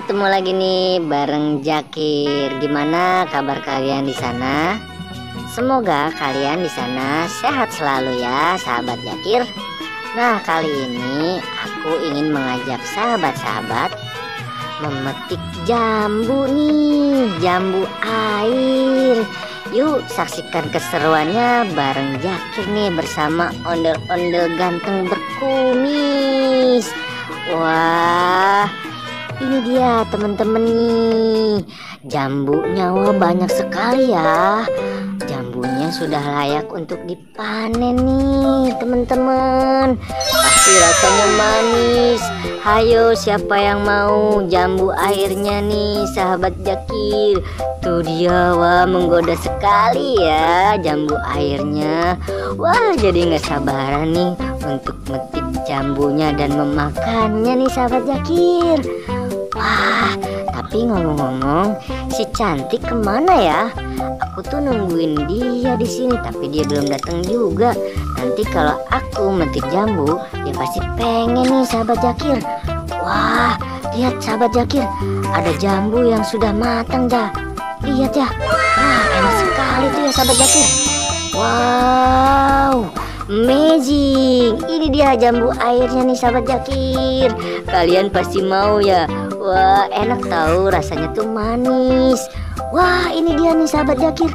ketemu lagi nih bareng Jakir. Gimana kabar kalian di sana? Semoga kalian di sana sehat selalu ya, sahabat Jakir. Nah, kali ini aku ingin mengajak sahabat-sahabat memetik jambu nih, jambu air. Yuk saksikan keseruannya bareng Jakir nih bersama ondel-ondel ganteng berkumis. Wah, ini dia teman-teman nih, jambunya. Wah, banyak sekali ya. Jambunya sudah layak untuk dipanen nih teman-teman. Pasti rasanya manis. Hayo, siapa yang mau jambu airnya nih, sahabat Jakir? Tuh dia, wah menggoda sekali ya jambu airnya. Wah, jadi nggak sabaran nih untuk metik jambunya dan memakannya nih, sahabat Jakir. Wah, tapi ngomong-ngomong, si cantik kemana ya? Aku tuh nungguin dia di sini, tapi dia belum datang juga. Nanti kalau aku metik jambu, dia pasti pengen nih, sahabat Jakir. Wah, lihat sahabat Jakir, ada jambu yang sudah matang ya. Lihat ya, wah enak sekali tuh ya sahabat Jakir. Wow, amazing. Ini dia jambu airnya nih sahabat Jakir. Kalian pasti mau ya. Wah, enak tahu, rasanya tuh manis. Wah, ini dia nih sahabat Jakir.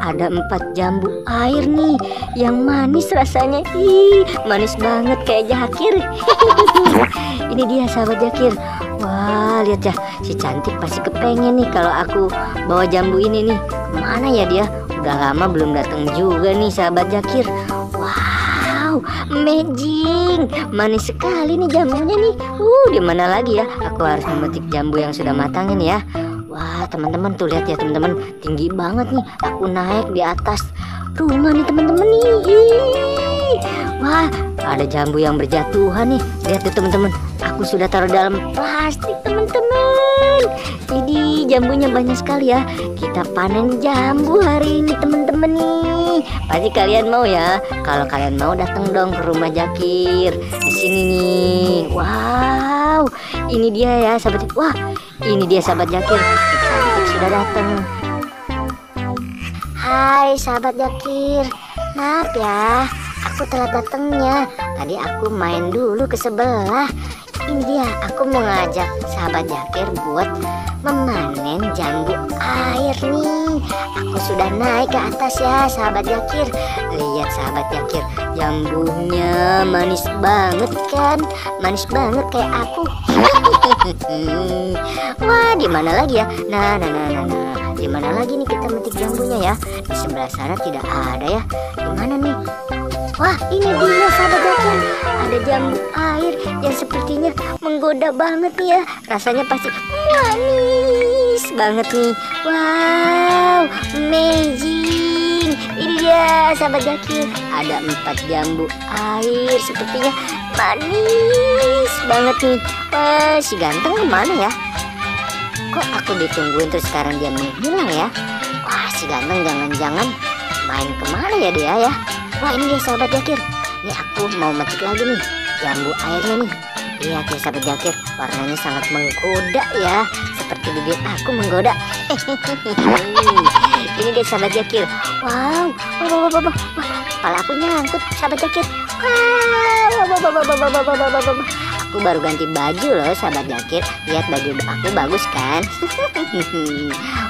Ada 4 jambu air nih yang manis rasanya. Ih, manis banget kayak Jakir. Ini dia sahabat Jakir. Wah, lihat ya, si cantik pasti kepengen nih kalau aku bawa jambu ini nih. Kemana ya dia? Udah lama belum datang juga nih sahabat Jakir. Wow, amazing, manis sekali nih jambunya nih. Di mana lagi ya? Aku harus memetik jambu yang sudah matang ini ya. Wah, teman-teman tuh lihat ya teman-teman, tinggi banget nih. Aku naik di atas rumah nih teman-teman nih. Wah, ada jambu yang berjatuhan nih. Lihat tuh teman-teman, aku sudah taruh dalam plastik teman-teman. Jadi jambunya banyak sekali ya. Kita panen jambu hari ini teman-teman nih. Pasti kalian mau ya. Kalau kalian mau, datang dong ke rumah Jakir di sini nih. Wow, ini dia ya sahabat. Wah, ini dia sahabat Jakir. Si cantik sudah datang. Hai sahabat Jakir, maaf ya, aku telat datangnya. Tadi aku main dulu ke sebelah. Ini dia, aku mau ngajak sahabat Jakir buat memanen jambu air nih. Aku sudah naik ke atas ya sahabat Jakir. Lihat sahabat Jakir, jambunya manis banget kan? Manis banget kayak aku. Wah, di mana lagi ya? Nah. Di mana lagi nih kita metik jambunya ya? Di sebelah sana tidak ada ya. Di mana nih? Wah, ini dia sahabat Jakir. Ada jambu air yang sepertinya menggoda banget nih ya. Rasanya pasti manis banget nih. Wow, amazing. Ini dia sahabat Jakir. Ada 4 jambu air, sepertinya manis banget nih. Wah, si ganteng kemana ya? Kok aku ditungguin terus sekarang dia menghilang ya? Wah, si ganteng jangan-jangan main kemana ya dia ya? Wah, ini dia sahabat Jakir. Ini aku mau metik lagi nih jambu airnya nih. Lihat ya sahabat Jakir, warnanya sangat menggoda ya, seperti bibir aku menggoda. Ini dia sahabat Jakir. Wow, kepala aku nyangkut sahabat Jakir. Aku baru ganti baju loh sahabat Jakir. Lihat baju aku bagus kan?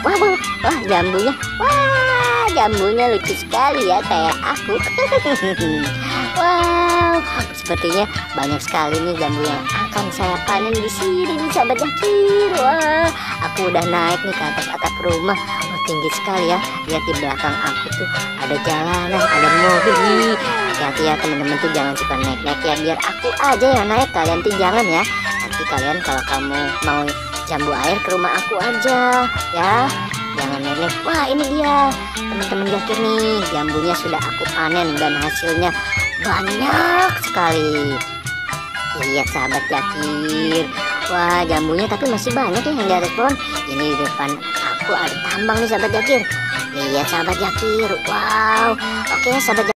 Wah, jambunya. Wah, jambunya lucu sekali ya kayak aku. Wow, sepertinya banyak sekali nih jambu yang akan saya panen di sini nih sahabat Jakir. Wah, aku udah naik nih ke atas atap rumah. Wah, tinggi sekali ya. Lihat di belakang aku tuh ada jalanan, ada mobil. Hati-hati ya teman-teman tuh, jangan suka naik-naik ya. Biar aku aja yang naik, kalian tuh jangan ya. Nanti kalian kalau kamu mau jambu air ke rumah aku aja ya. Jangan naik-naik. Wah, ini dia teman-teman Jakir nih, jambunya sudah aku panen dan hasilnya banyak sekali. Lihat sahabat Jakir. Wah, jambunya tapi masih banyak ya yang di atas pohon. Ini di depan aku ada tambang nih sahabat Jakir. Lihat sahabat Jakir. Wow, oke sahabat Jakir.